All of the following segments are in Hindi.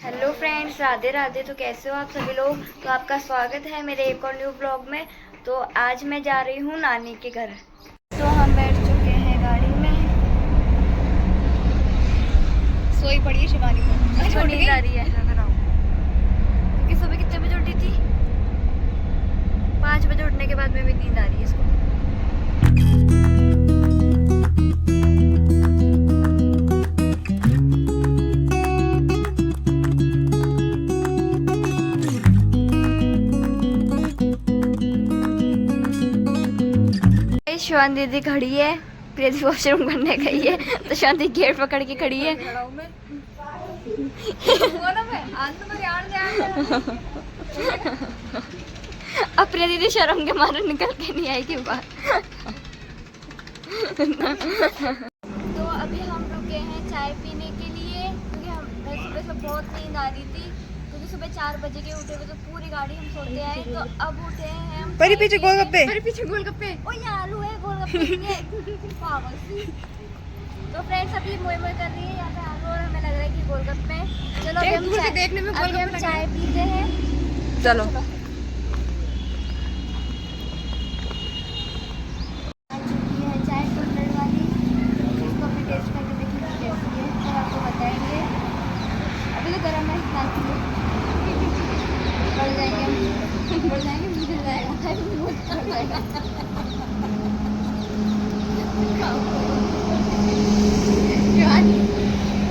Hello friends, Radhe Radhe. तो कैसे हो आप सभी लोग। तो आपका स्वागत है मेरे एक और न्यू ब्लॉग में। तो आज मैं जा रही हूँ नानी के घर। तो हम बैठ चुके हैं गाड़ी में। सोई पड़ी है शिवानी को नींद आ रही है क्योंकि सुबह कितने बजे उठी थी? 5 बजे उठने के बाद में भी नींद आ रही है इसको। शिवानी दीदी खड़ी है, प्रीति वॉशरूम करने गई है तो शिवानी गेट पकड़ के खड़ी है। अब प्रिया दीदी शर्म के मारे निकल के नहीं आएगी बाहर। तो अभी हम रुके हैं चाय पीने के लिए क्योंकि हम सुबह से बहुत नींद आ रही थी क्योंकि सुबह 4 बजे के उठे हुए तो पूरी गाड़ी हम सोते आए। तो अब उठे हैं हम। परी पीछे गोलगप्पे, ओ ये आलू है, गोलगप्पे नहीं है। पागल सी। तो फ्रेंड्स अभी मोए मोए कर रही है यहाँ पे आलू और हमें लग रहा है कि गोलगप्पे। चलो अभी हम चाय पीते हैं। चलो चाय कुल्हड़ वाली, इसको भी टेस्ट करके देखेंगे कैसी है, फिर आपको बताएंगे। अभी तो गर्म है, बढ़ जाएंगे मुझे जाएगा।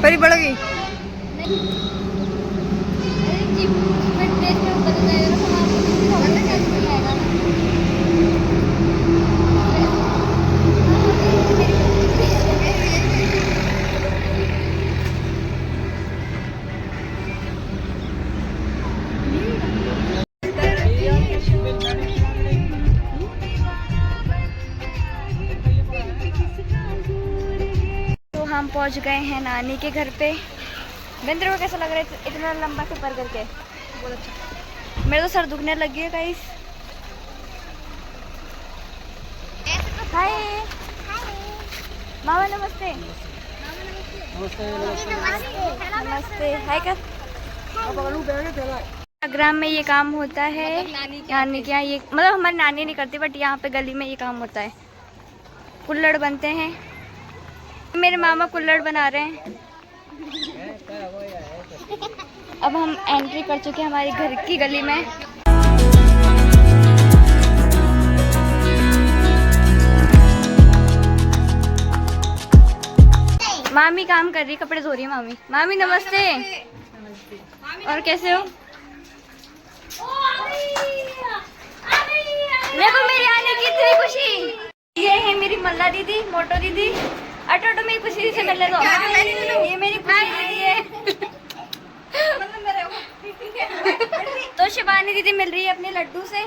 परी बढ़ गई। हम पहुंच गए हैं नानी के घर पे। बिंद्र को कैसा लग रहा है इतना लंबा सफर करके? बहुत अच्छा। मेरे तो सर दुखने लगी है गाइस। हाय मामा, नमस्ते। नमस्ते हाय कर। ग्राम में ये काम होता है, नानी के यहाँ ये मतलब हमारी नानी नहीं करती बट यहाँ पे गली में ये काम होता है। कुल्हड़ बनते हैं। मेरे मामा कुल्हड़ बना रहे हैं। अब हम एंट्री कर चुके हैं हमारे घर की गली में। मामी काम कर रही है, कपड़े धो रही है मामी। मामी नमस्ते। और कैसे हो? देखो मेरी आने की इतनी खुशी। ये है मेरी मल्ला दीदी, मोटो दीदी। अटो मेरी खुशी से मिलने दो। ये मेरी खुशी दीदी है। तो शिवानी दीदी मिल रही है अपने लड्डू से।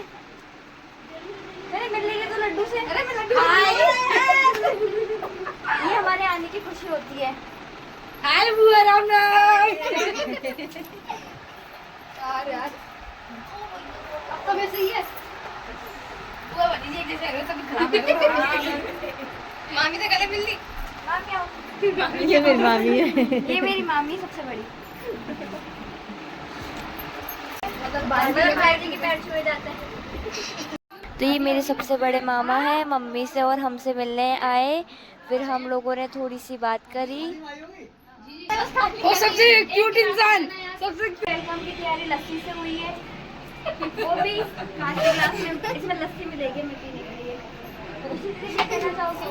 अरे मिल रही है तो लड्डू से। अरे मैं लड्डू। ये हमारे आने की खुशी होती है। हाय बुआ राम राम। यार अब तो मैं सही है। बुआ बनी जी जैसे अगर तभी खराब है। मामी से गले मिल ली। मामी आओ। ये मेरी मामी है। ये मेरी मामी सबसे बड़ी। तो ये मेरे सबसे बड़े मामा हैं, मम्मी से और हमसे मिलने आए। फिर हम लोगों ने थोड़ी सी बात करी। वो सबसे क्यूट इंसान। सबसे वेलकम की तैयारी लस्सी से हुई है। वो भी कांच के ग्लास में, इसमें लस्सी मिलेगी हमें पीने के लिए। कहना चाहोगे?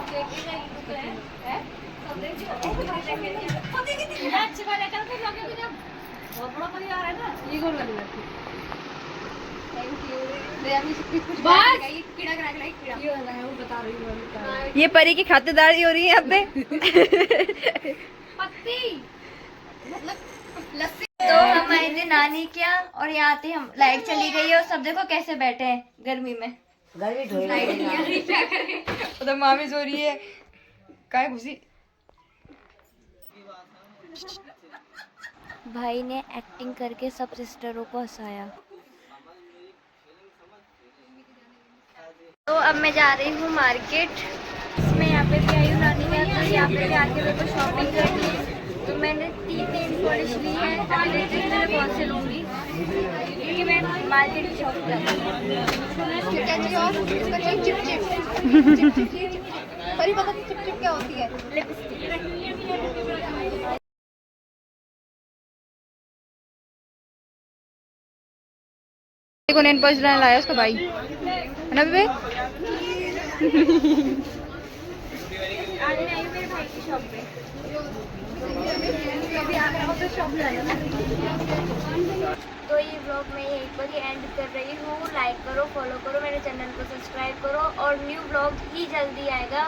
ये गोल वाली लस्सी। ये परी की खातिरदारी हो रही है यहाँ पे। तो हम आए थे नानी के यहाँ और यहाँ आते हम लाइट चली गई है और सब देखो कैसे बैठे हैं गर्मी में। तो मामी सो रही है। काय खुशी। भाई ने एक्टिंग करके सब सिस्टरों को हंसाया। तो अब मैं जा रही हूँ मार्केट। मैं यहाँ पे भी आई हूँ नानी के यहाँ, यहाँ पे भी आके मेरे को शॉपिंग करनी है। तो मैंने 3 नेल पॉलिश ली है। वहाँ से लूँगी क्योंकि मैं मार्केट शॉप जाती हूँ। क्या चाहिए और इसका चाहिए चिप चिप परी पता चिप चिप क्या होती है? लिपस्टिक। देखो नेल पॉलिश लाया उसका भाई है ना विवेक। आज मैं आई मेरे भाई की शॉप पे, अभी आ रहा हूँ तो शॉप जाना। तो ये ब्लॉग मैं यहीं पर ही एंड कर रही हूँ। लाइक करो, फॉलो करो, मेरे चैनल को सब्सक्राइब करो और न्यू ब्लॉग ही जल्दी आएगा।